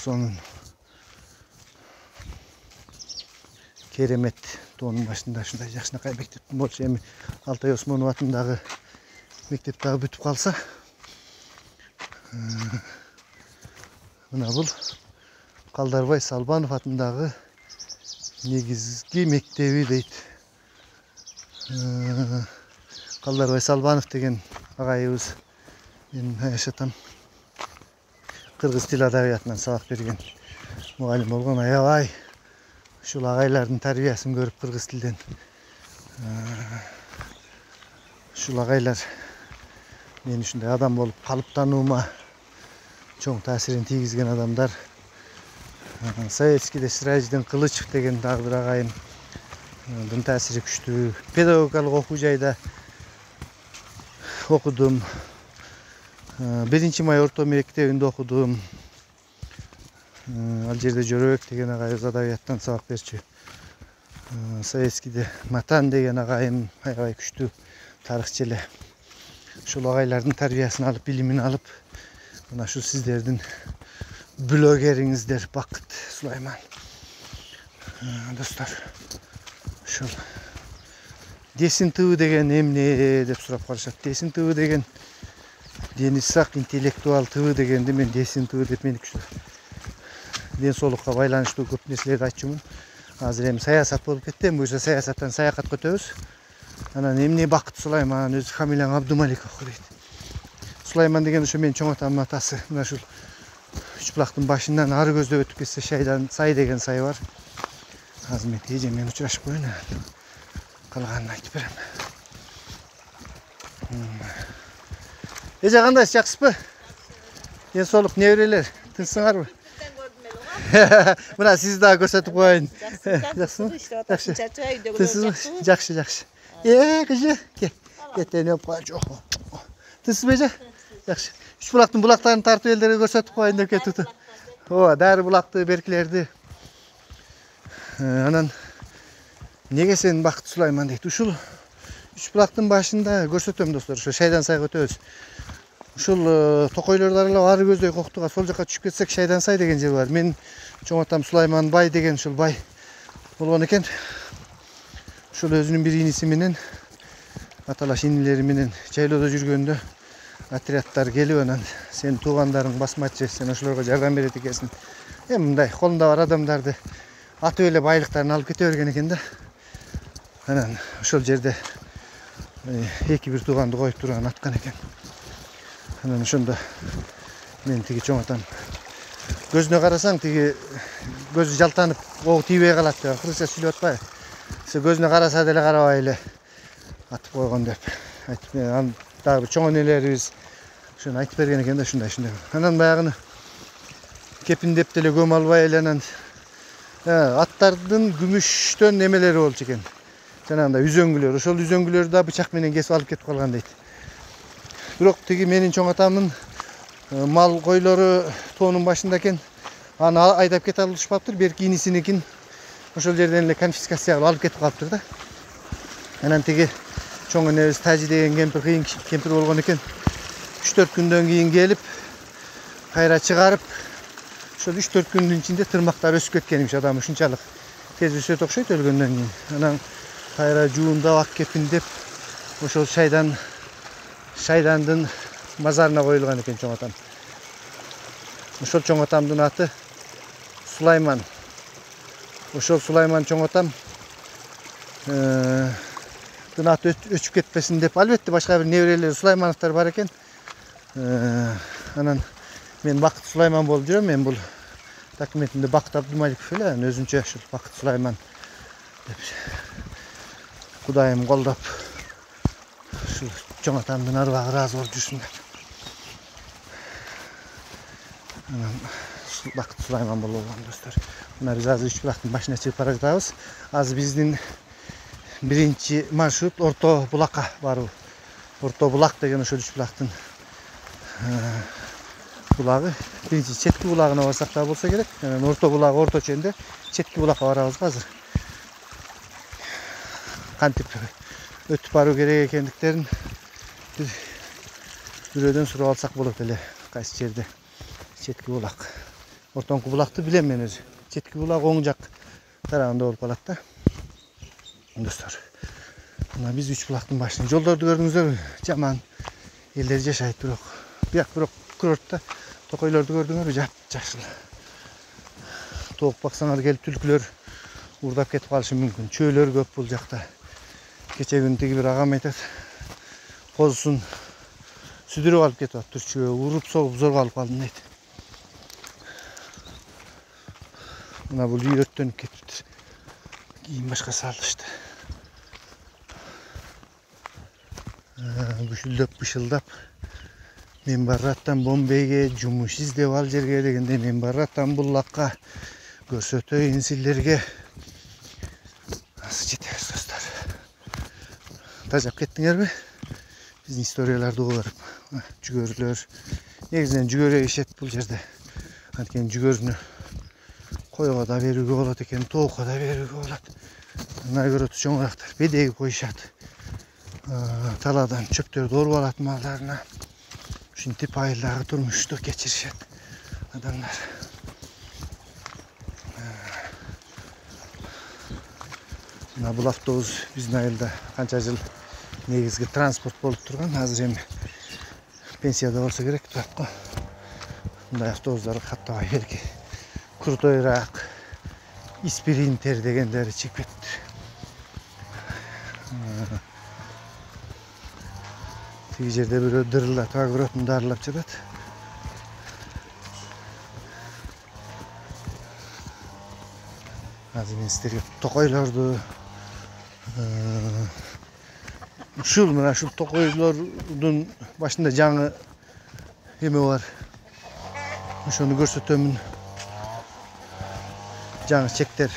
Osman'ın keremet to'nun başında şunday жақшынакай мектептің болчу, эми Алтай Осмонов атындагы мектеп дагы бүтүп калса, мына бул Қалдарбай Салбанов атындагы негизги мектеби дейт. Қалдарбай Салбанов деген агайыбыз, мен жашатам, кыргыз тил адабиятынан сабак берген мугалим болгон. Аябай ушул агайлардын тарбиясын көрүп кыргыз тилден ушул агайлар мен ушундай адам болуп калыптануума чоң таасирин тийгизген адамдар. Советскийде Сиражидин Кылычев деген дагы бир агайымдын таасири күчтүү. Педагогикалык окуу жайда окудум. 1-май орто мектебинде окудум. Ал жерде Жөрөбек деген агайыбыз адабияттан сабак берчү. Советскийде Матан деген агайым аябай күчтүү тарыхчы эле. Ушул агайлардын тарбиясын алып, билимин алып, мына ушу сиздердин блогериңиздер Бакыт Сулайман. Достор, ушул Десин ТВ деген эмне деп сурап калышат. Десин ТВ деген Дени Сак интеллектуал ТВ дегенди мен Десин ТВ деп меникчү. Ден соолукка байланыштуу көп нерселерди айтчумун. Азыр эми саясат болуп кетти, буюрса саясаттан саякатка өтөбүз. Анан эмне Бакыт Сулайман, өзү фамилияң Абдумаликов дейт. Сулайман деген ошо менин чоң атамдын атасы. Мына ушул Үч булактын башынан ары көздөп өтүп кетсе Шайдан сай деген сай бар. Азыр мен эже мен учурашып коеюн. Калганын айтып берем. Эже кандай, жакшысызбы? Ден соолук, неберелер, тынчсыңарбы? Мына сизди дагы көрсөтүп коеюн. Жакшысызбы? Жакшы. Тынчсызбы? Жакшы, жакшы. Кыжы, кетени өп коеюн. Жок. Тынчсызбы эже? Жакшы. Үч булактын булактарын тартып элдерге көрсөтүп коеюн деп кетти. Ооба, Дары булакты, Беркилерди. Анан неге сен Бакыт Сулайман дейт. Ушул үч булактын башында көрсөтөм достор. Ошо Шайдан сайга өтөбүз. Ушул токойлорду аралап ары көздөй коктуга сол жака түшүп кетсек Шайдан сай деген жер бар. Мен чоң атам Сулайман бай деген ушул бай болгон экен. Ушул өзүнүн бир иниси менен аталаш инилери менен жайлоодо жүргөндө отрядтар келип, анан сен туугандарың басмачы, сен ошолорго жардам берет экенсиң. Эми мындай колунда бар адамдарды атып эле байлыктарын алып кете берген экен да. Анан ошол жерде эки бир тууганды коюп турган аткан экен. Анан ошондо мен тиги чоң атам көзүнө карасаң тиги көзү жалтанып ого тийбей калат деп кыргызча сүйлөп атпайбы. Көзүнө караса деле карабай эле атып койгон деп айтып, анан дагы бир чоң энелерибиз ошону айтып берген экен да, ушундай. Анан баягыны кепиндеп деле көм албай эле анан аттардын күмүштөн немелери болчу экен. Жанагындай үзөңгүлөр, ошол үзөңгүлөрдү да бычак менен кесип алып кетип калган дейт. Бирок тиги менин чоң атамдын мал койлору тоонун башында экен. Аны айдап кете алышпаптыр, берки инисиникин ошол жерден эле конфискация кылып алып кетип калыптыр да. Анан тиги чоң энебиз Тажи деген кемпир, кыйын кемпир болгон экен. 3-4 күндөн кийин келип, кайра чыгарып, ошол 3-4 күндүн ичинде тырмактары өсүп кеткенmiş адам, ушунчалык тез өсөт окшойт өлгөндөн кийин. Анан кайра жуундап ак кепиндеп ошол Шайдандын мазарына коюлган экен чоң атам. Ошол чоң атамдын аты Сулайман. Ошол Сулайман чоң атам аты өчүп кетпесин деп, албетте башка бир неберелери Сулаймановтар бар экен. Анан мен Бакыт Сулайман болуп жүрөм. Мен бул документимде Бакыт Абдумаликов эле, өзүнчө ушул Бакыт Сулайман деп Кудайым колдоп ушул чоң атамдын арбагы ыраазы болуп жүрсүн деп. Анан Бакыт Сулайман болгон достор. Мына биз азыр Үч булактын башына чыгып бара жатабыз. Азыр биздин биринчи маршрут Орто булакка баруу. Орто булак деген ошол Үч булактын булагы. Биринчи четки булагына барсак да болсо керек. Анан Орто булагы орточо энде, четки булакка барабыз азыр. Кантип өтүп баруу керек экендиктерин бирөөдөн сурап алсак болот эле. Кайсы жерде четки булак. Ортоңку булакты билем мен өзү. Четки булак оң жак тарабында болуп калат да. Достор. Мына биз 3 булактын башында. Жолдорду көрдүңүздөрбү? Жаман элдер жашайт бирок. Бияк бирок курортто токойлорду көрдүңөрбү? Жакшы. Тоок баксаңар келип түлкүлөр урдап кетип калышы мүмкүн. Чөөлөр көп бул жакта. Кече күнү тиги бир агам айтат. Козусун сүдүрүп алып кетип атыптыр чөө. Уруп согуп зорго алып калдым дейт. Мына бул үй өрттөнүп кетиптир. Кийин башка салышты. Бүшүлдөп бышылдап мен бараттан Бомбейге жумуш издеп ал жерге дегенде мен бараттан булакка көрсөтөйүн силерге. Азыр жетебиз достор. Тажап кеттиңерби? Биздин историяларды угуп жүгөрүлөр. Негизинен жүгөрү ишет бул жерде. Анткени жүгөрүнү койго да берүүгө болот экен, тоокко да берүүгө болот. Найгороду чоңурактар бедеги коюшат. Таладан чөптөрдү оруп алат малдарына. Ушинтип айылдагы турмушту кечиришет адамдар. Мына бул автобус биздин айылда канча жыл негизги транспорт болуп турган. Азыр эми пенсияда болсо керек деп го. Мындай автобустар каттабай берки. Крутойраак, спринтер дегендери чыгып кетти. Тиги жерде бирөө дырылдатып огородун дарылап жатат. Азыр мен силерге токойлорду мына ушул токойлордун башында жаңы эме бар. Ошону көрсөтөмүн. Жаңы чектер.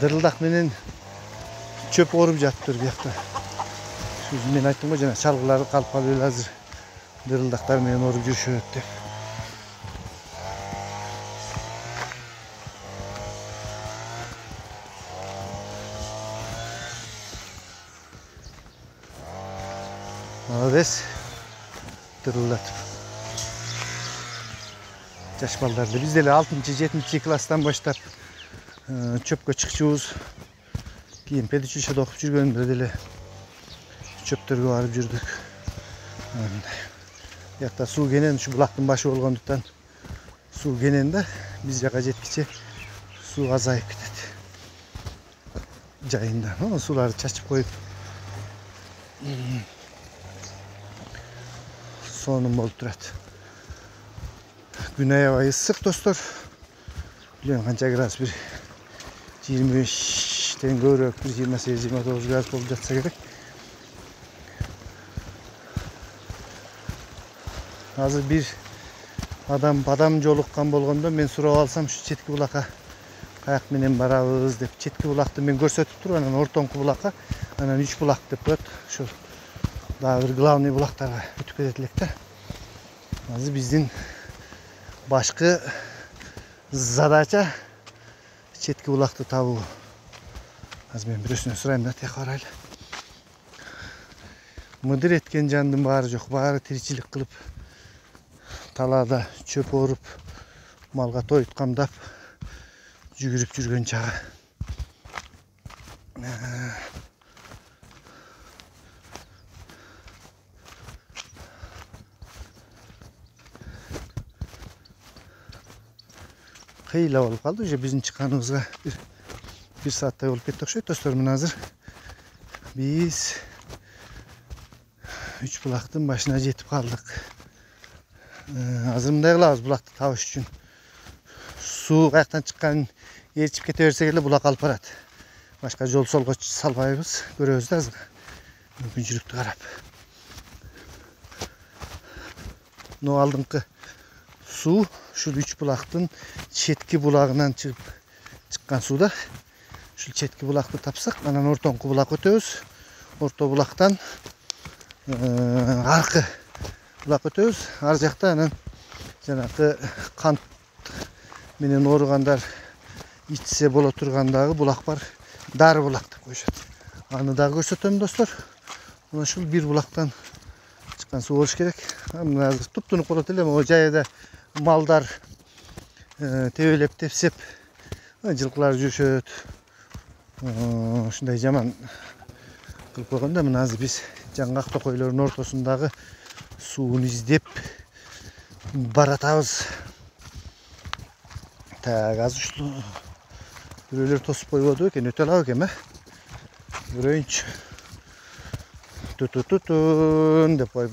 Дырылдак менен чөп оруп жатыптыр биякта. Мен айттым го жана чалгылары калып калып эле азыр дырылдактар менен оруп жүрүшөт деп. Молодец. Дырылдатып. Жаш балдарды биз деле 6-7 класстан баштап чөпкө чыкчубуз. Кийин педучилищеде окуп жүргөндө деле чөптөргө барып жүрдүк. Бияқта суу кенен, ушу булактын башы болгондуктан суу кенен да биз жака жеткиче суу азайып кетет. Жайында, сууларды чачып коюп сонун болуп турат. Күн аябай ысык достор. Билем канча градус, бир 25тен көбүрөөк, 28-29 градус болуп жатса керек. Азыр бир адам жолуккан болгондо мен сурап алсам, ушу четки булакка каяк менен барабыз деп, четки булакты мен көрсөтүп туруп, анан ортоңку булакка, анан 3 булак деп коет. Ошол дагы бир главный булактарга өтүп кетет элек да. Азыр биздин башкы задача четки булакты табуу. Азыр мен бирөөсүнөн сурайм да, тияка барайлы. Мыдыр эткен жандын баары жок, баары тиричилик кылып, талаада чөп оруп, малга тоют камдап жүгүрүп жүргөн чагы. Кыйла болуп калды, уже биздин чыкканыбызга бир сааттай болуп кетти окшойт достор. Мына азыр биз 3 булактын башына жетип калдык. Азыр мындай кылабыз булакты табыш үчүн. Суу каяктан чыкканын ээрчип кете берсек эле булак алып барат. Башка жол солго салбайбыз, көрөбүз да азыр. Мүмкүнчүлүктү карап. Но алдыңкы суу ушул 3 булактын четки булагынан чыккан сууда. Ушул четки булакты тапсак, анан ортоңку булак өтөбүз. Орто булактан аркы булак өтөбүз. Ар жакта анан жанакы кант менен ооругандар ичсе боло тургандагы булак бар. Дары булак деп коюшат. Аны дагы көрсөтөм достор. Мына ушул бир булактан чыккан суу болуш керек. Мына азыр туп-тунук болот эле, могу жайда малдар тебелеп тепсеп жылкылар жүрүшөт. Ушундай жаман кылып койгондо мына азыр биз жаңгак токойлордун ортосундагы сууну издеп баратабыз. Так, азыр ушул бирөөлөр тосуп койбоду экен, өтө алабы экен, көрөйүнчү. Тутун деп коюп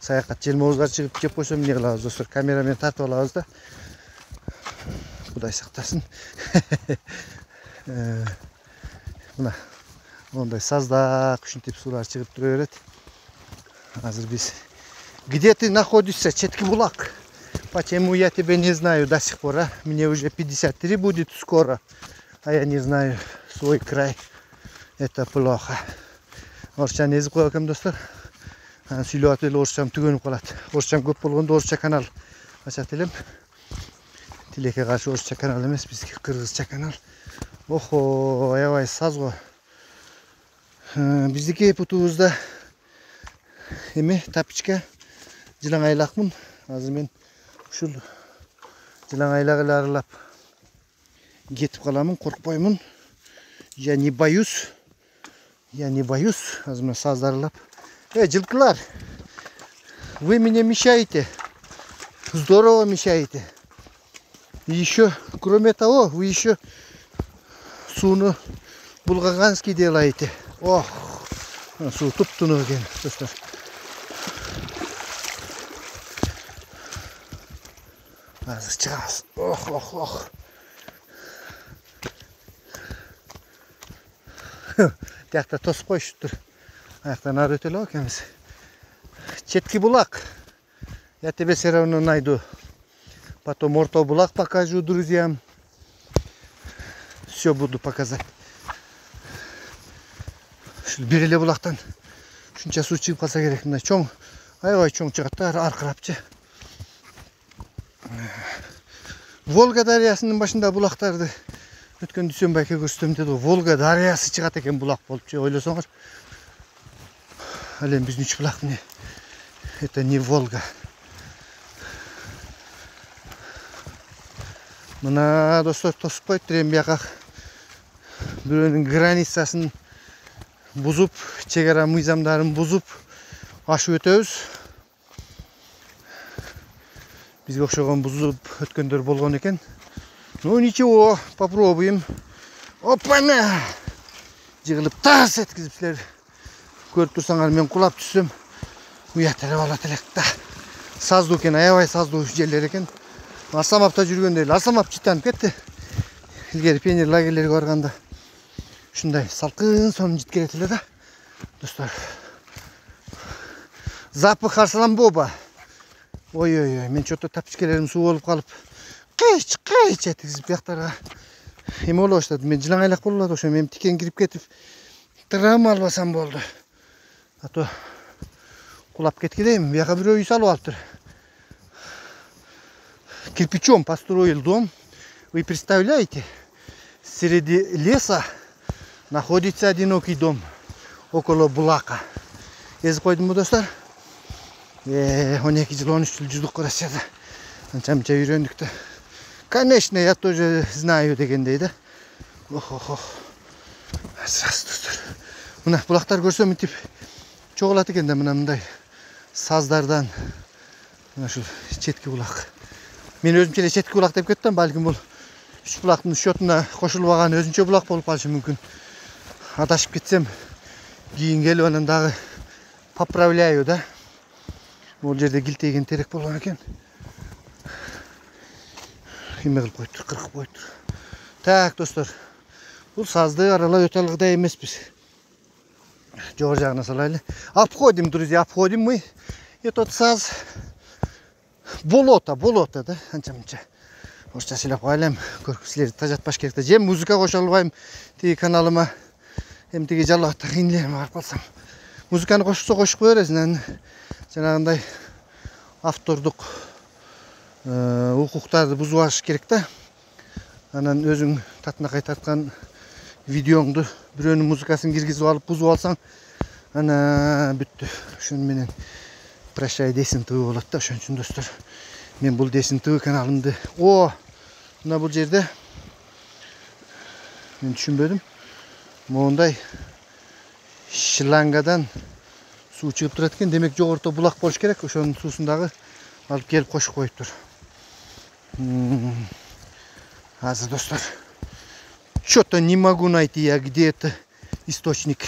саякат желмооздар чыгып кеп койсо эмне кылабыз достор? Камерамен тартып алабыз да. Кудай сактасын. Мына ондай саздак ушинтип суулар чыгып тура берет. Азыр биз где ты находишься, Четкий Булак? Почему я тебя не знаю до сих пор, а? Мне уже 53 будет скоро, а я не знаю свой край. Это плохо. Орысчаны езип коёк экен достор. Сүйлөп атып эле орысчам түгөнүп калат. Орысчам көп болгондо орысча канал ачат элем. Тилекке каршы орысча канал эмес, биздики кыргызча канал. Охо, аябай саз го. Биздики путубузда эме тапичка жылаң айлакмын. Азыр мен ушул жылаң айлагы эле аралап кетип каламын, коркпоймун. Я не боюсь. Я не боюсь. Азыр мына сазды аралап. Жылкылар, вы мне мешаете. Здорово мешаете. И еще, кроме того, вы еще сууну булгаганский делаете. Ох, суу туп-тунук экен, достор. Азыр чыгабыз. Ох. Тиякта тосуп коюшуптур. Аяктан ары өтө элек экенбиз. Четкий Булак. Я тебе все равно найду. Потом Орто-Булак покажу друзьям. Все буду показать. Бир эле булактан ушунча суу чыгып калса керек. Мына чоң, аябай чоң чыгат да, аркырапчы. Волга дарыясынын башында булактарды өткөн Дүйсөнбай аке көрсөтөм деди. Волга дарыясы чыгат экен булак болупчу, ойлосоңор. Ал эми биздин үч булак эмне? Это не Волга. Мына достор тосуп коюптур, эми бияка бирөөнүн границасын бузуп, чек ара мыйзамдарын бузуп ашып өтөбүз. Бизге окшогон бузуп өткөндөр болгон экен. Ну ничего, попробуем. Опана! Жыгылып тас эткизип силер көрүп турсаңар, мен кулап түссөм уят эле болот элек да. Саздуу экен, аябай саздуу жерлер экен. Арсамапта жүргөндө эле Арсамап жыттанып кетти. Илгери пионер лагерлерге барганда ушундай салкын сонун жит келет эле да. Достор. Запах Арсламбоба. Ой, мен чото тапичкелерим суу болуп калып, кыйч эткизип бияктарга эме боло баштады. Мен жылаң айлак болот, ошо мен тикен кирип кетип травма албасам болду. А то кулап кеткидейм. Бияка бирөө үй салып алыптыр. Кирпичом построил дом. Вы представляете? Среди леса находится одинокий дом около Булака. Езип койдумбу достор? 12 жыл, 13 жыл жүрдүк Россияда. Анча-мынча үйрөндүк да. Конечно, я тоже знаю дегендей да. Ох. Раз достор. Мына булактар көрсөм мынтип чогулат экен да, мындай саздардан. Мына ушул Четкий Булак. Мен өзүмчө эле Четкий Булак деп кеттим, балким бул үч булактын счетуна кошулбаган өзүнчө булак болуп калышы мүмкүн. Адашып кетсем кийин келип анан дагы поправляю да. Бул жерде килтейген терек болгон экен. Эме кылып коюптур, кыркып коюптур. Так, достор. Бул сазды аралап өтө алгыдай эмеспиз. Жогору жагына салайлы. Обходим, друзья, обходим мы этот саз. Болото да, анча-мынча. Орусча сүйлөп коелем, көрүп силерди тажатпаш керек да. Жем музыка кошо албайм тиги каналыма. Эми тиги жалгакта кыйынлыгыма барып калсам. Музыканы кошсо кошуп кое бересиң. Жанагындай автордук укуктарды бузбаш керек да. Анан өзүң татынакай тарткан видеоңду бирөөнүн музыкасын киргизип алып бузуп алсаң, ана бүттү. Ошон менен прощай десин тыгы болот да. Ошон үчүн достор, мен бул десин тыгы каналымды Mına bu жерде мен түшүнбөдүм. Моундай шлангадан суу чыгып турат экен. Демек жогорто булак болуш керек. Ошонун суусундагы алып келип кошуп коюптур. Азыр достор. Что-то не могу найти я, где это источник.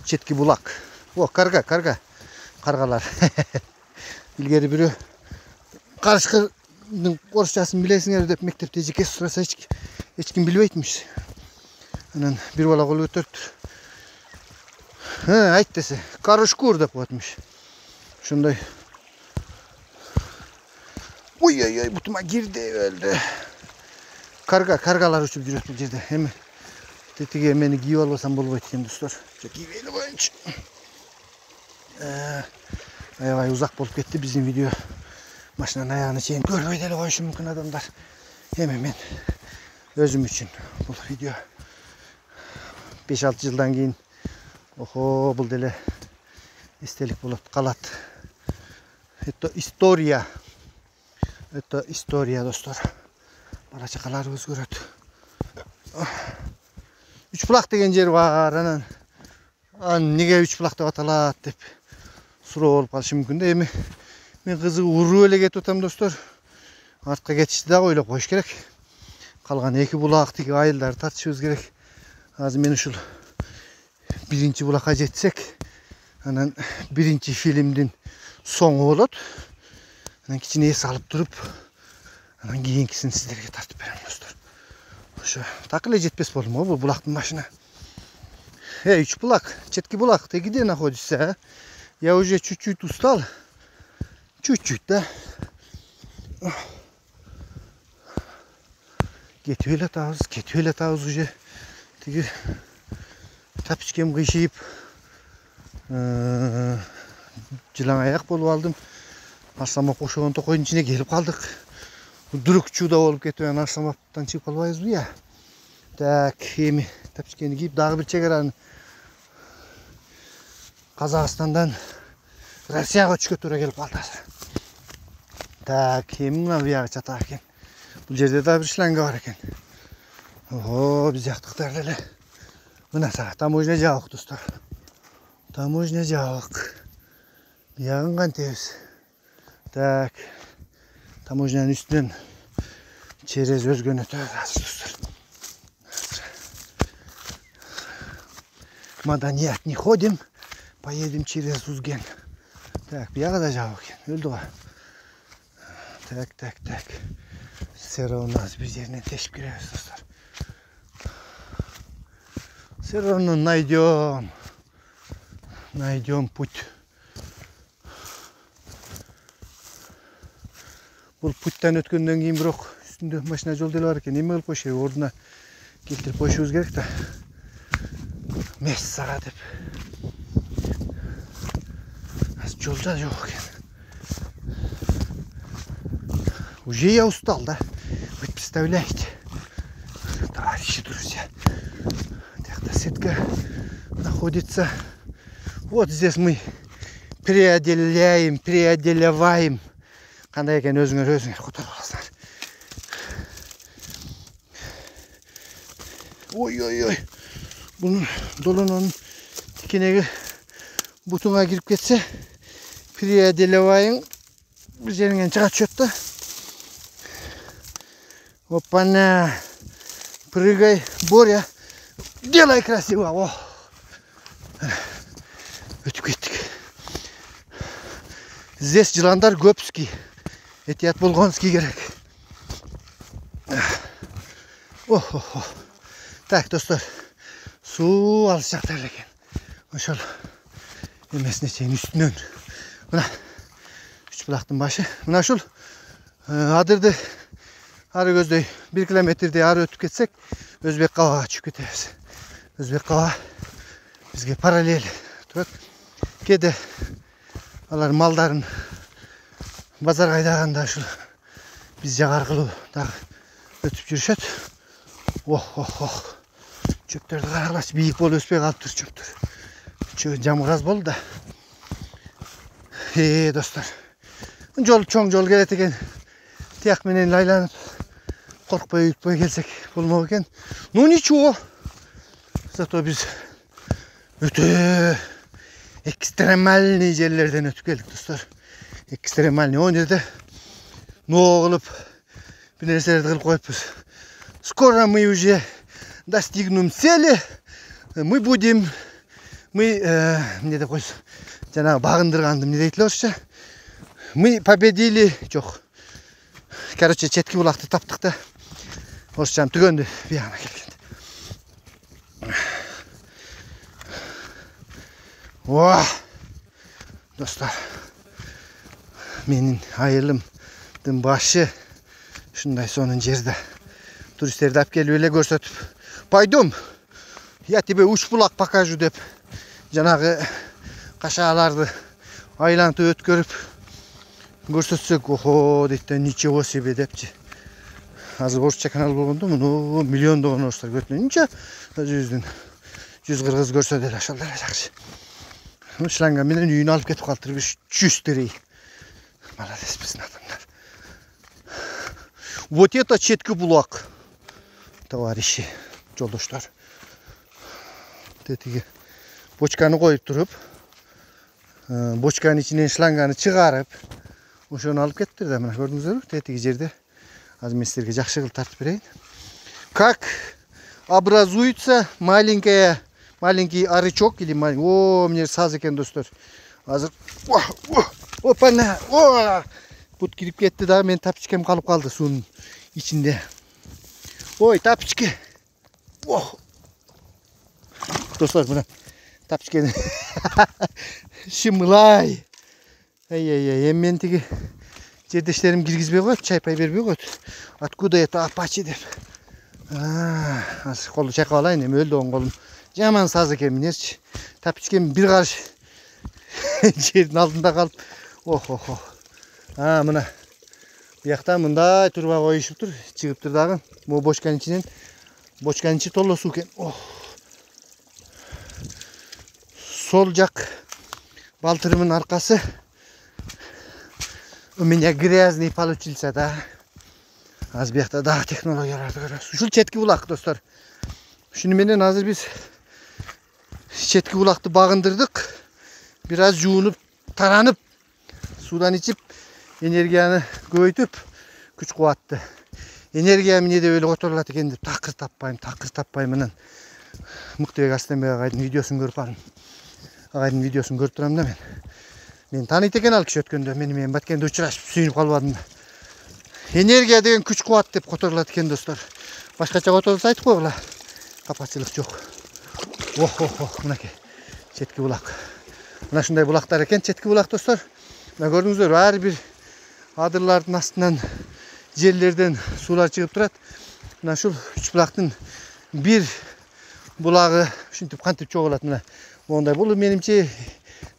Четкий булак. О, карга. Каргалар. Илгери бирөө карышкырдын орусчасын билесиңер деп мектепте жеке сураса эч ким билбейтмиш. Анан бир бала кол көтөрүптүр. Айт десе, карышкур деп коетмиш. Ошондой. Ой, бутума кирди өлдү. Каргалар учуп жүрөт бул жерде. Эми тетиге мени кийип албасам болбойт экен достор. Кийбейли коеюнчу. Аябай узак болуп кетти биздин видео. Машинанын аягына чейин көрбөй деле коюшу мүмкүн адамдар. Эми мен өзүм үчүн бул видео 5-6 жылдан кийин бул деле эстелик болот, калат. Это история достор. Бала чакаларыбыз көрөт. Үч булак деген жер бар, анан неге үч булак деп аталат деп суроо болуп калышы мүмкүн да. Эми мен кызыгып уруп эле кетип атам достор. Артка кетишти дагы ойлоп коюш керек. Калган 2 булак тиги айылдарды тартышыбыз керек. Азыр мен ушул биринчи булакка жетсек, анан биринчи фильмдин соңу болот. Анан кичине эс алып туруп, анан кийинкисин сиздерге тартып берем достор. Ошо так эле жетпес болдум го бул булактын башына. 3 булак, четкий булак, ты где находишься, а? Я уже чуть-чуть устал. Чуть-чуть, да? Кетип эле атабыз уже. Тиги тапичкем кыйшыйып, жылаң аяк болуп алдым. Арсамак ошогон токойдун ичине келип калдык. Дүрүкчүү да болуп кетип, арсамактан чыгып калбайбызбы я? Так, эми тапичкени кийип дагы бир чегараны Казакстандан Россияга өтүшкө туура келип калды. Так, эми мына бuyагы чатак экен. Бул жерде да бир шланга бар экен. Биз жактыктар эле. Мына таможня жабык достор. Таможня жабык. Буягын кантебиз? Так. Таможнянын үстүнөн через өзгөнө өтөбүз достор. Маданият не ходим, поедем через Узген. Так, буяга да жабык экен. Өлдү го. Так. Все равно бир жеринен тешип киребиз достор. Все равно найдем путь. Бул путтан өткөндөн кийин бирок үстүндө машина жол деле бар экен. Эме кылып коюш керек, ордуна келтирип коюшубуз керек да. Мессага деп. Жол да жок экен. Уже я устал, да? Вы представляете? Товарищи, друзья. Сетка находится. Вот здесь мы преодолеваем. Кандай экен өзүңөр которуп аласыңар. Ой. Bunun dolunun тикенеги бутуңа кирип кетсе, преодолеваем. Бир жериңен чыга түшөт да. Опана. Прыгай, Боря. Делай красиво. О. Өтүп кеттик. Здесь жыландар көпский. Этият болгонский керек. Так, достор. Суу алыс жакта экен. Ошол эмесине чейин үстүнөн. Мына үч булактын башы. Мына ушул адырды ары көздөй 1 километрдей ары өтүп кетсек, Өзбек кабага түшүп кетебиз. Өзбек каба бизге параллель турат. Кээде алар малдарын базарга айдаганда ушул биз жак аркылуу дагы өтүп жүрүшөт. Чөптөрдү карагылачы, бийик болуп өспөй калыптыр чөптөр. Жамгыр аз болду да. Достор. Жол чоң жол келет экен. Тияк менен айланып Korkpay ütpay gelsek bolmok eken. Ну ничего. Зато biz öte ekstremalni yerlerden ötüp geldik dostlar. Ekstremalni o nerede? No kılıp bir nerselerdi kılıp koyupuz. Скоро мы уже достигнем цели. Мы будем не деп койсо жанагы багындыргандым не дейт эле орусча. Мы победили жок. Короче, четки булакты таптык да. Орусчам түгөндү бияна келген. О! Достар. Менин айылымдын башы ушундай сонун жерде. Туристтерди алып келип эле көрсөтүп, "Пойдем. Я тебе уч булак покажу" деп жанагы кашааларды айлантып өткөрүп көрсөтсөк, "Охо" дейт да, "Ничего себе" депчи. Азыр орусча канал болгондо муну миллиондогон орустар көрүнөт. Ниче жүздүн 140 көрсө деле ошол деле жакшы. Шланга менен үйүнө алып кетип калдыр беш 100 тирей. Молодец биздин адамдар. Вот это четкий булак, товарищи, жолдоштор. Тетиги бочканы коюп туруп, бочканын ичинен шланганы чыгарып, ошону алып кеттир да, мына көрдүңүздөрбү? Тетиги жерде. Азыр мен силерге жакшы кылып тартып берейин. Как образуется маленький арычок или маленький. О, мне саз экен достор. Азыр опана. О! Бут кирип кетти да, мен тапчикем калып калды суунун ичинде. Ой, тапчики. Ох. Достор, мына тапчикени шымылай. Ай, мен тиги жердештерим киргизбей коет, чайпай бербей коет. Откуда это апачи деп. Азыр колду чайкап алайын, эми өлдү оң колум. Жаман саз экен минерчи. Тапчикем бир карыш жердин алдында калып. Ох. Мына бияқта мындай турба коюшуп тур, чыгып тур дагы. Могу бочканын ичинен, бочканын ичи толо суу экен. Сол жак балтырымын аркасы у меня грязный получился, да. Аз бияқта дагы технологияларды көрөбүз. Ушул четки булак, достор. Ушуну менен азыр биз четки булакты багындырдык. Бир аз жуунуп, таранып, суудан ичип, энергияны көбөйтүп, күч кубатты. Энергия эмне деп эле которулат экен деп такыр таппайм менен Мыктыбек Астембек агайдын видеосун көрүп алым. Агайдын видеосун көрүп турам да мен. Мен тааныйт экен ал киши өткөндө, мен Баткенде учурашып сүйүнүп калбадым да. Энергия деген күч кубат деп которулат экен достор. Башкача которулса айтып койгула. Капачылык жок. Ох, мынакей четки булак. Мына ушундай булактар экен четки булак достор. Мына көрдүңүздөр, ар бир адырлардын астынан жерлерден суулар чыгып турат. Мына ушул үч булактын бир булагы ушинтип кантип чогулат мына. Мондай бул менимче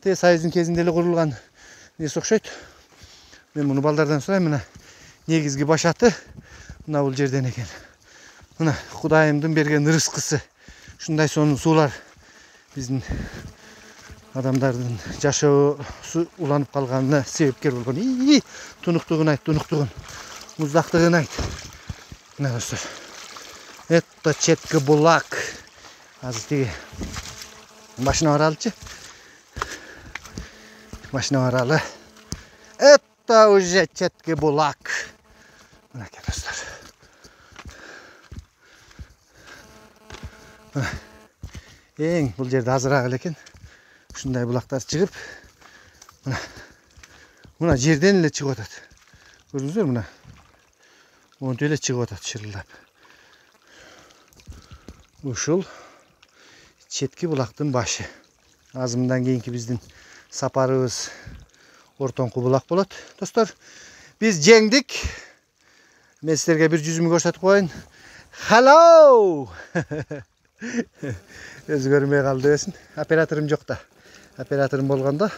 Союздун кезинде эле курулган нерсе окшойт. Мен муну балдардан сурайм, мына негизги башаты мына бул жерден экен. Мына Кудайымдын берген рызкысы. Ушундай сонун суулар биздин адамдардын жашоосу уланып калганына себепкер болгон. Тунуктугун айт, муздактыгын айт. Мына достор. Это четки булак. Азыр тиги машина баралычы. Машина баралы. Это уже четки булак. Мынакей достор. Эң бул жерде азыраак эле экен. Ушундай булактар чыгып, мына жерден эле чыгып атат. Көрдүңүздөр, мына. Монтип эле чыгып атат шырылдап. Ушул четки булактын башы. Азыр мындан кийинки биздин сапарыбыз ортоңку булак болот. Достор, биз жеңдик. Мен силерге бир жүзүмү көрсөтүп коеюн. Hello! Өзү көрмөй калды өсүн. Операторум жок да. Операторум болгондо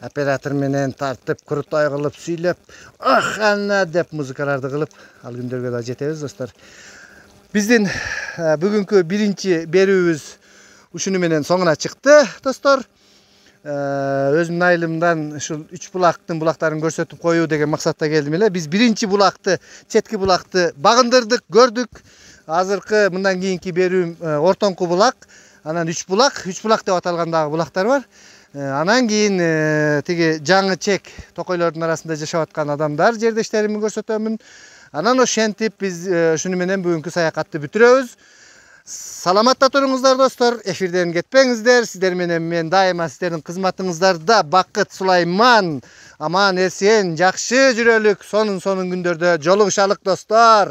оператор менен тартып, куруттай кылып, сүйлөп, ана деп музыкаларды кылып, ал күндөргө да жетебиз, достор. Биздин бүгүнкү биринчи берүүбүз ушуну менен соңуна чыкты, достор. өзümдүн айылымдан ушул 3 булактарын көрсөтүп коюу деген максатта келдим эле. Биз биринчи булакты, четки булакты багындырдык, көрдүк. Азыркы мындан кийинки берүүм ортоңку булак, анан 3 булак деп аталгандагы булактар бар. Анан кийин тиги жаңы чек токойлордун арасында жашап аткан адамдар жердештеримди көрсөтөмүн. Анан ошентип биз ушуну менен бүгүнкү саякатты бүтүрөбүз. Саламатта туруңуздар достор, эфирден кетпеңиздер. Сиздер менен мен дайыма сиздердин кызматыңыздарда Бакыт Сулайман. Аман эсен, жакшы жүрөлүк, сонун күндөрдө жолугушалык достор.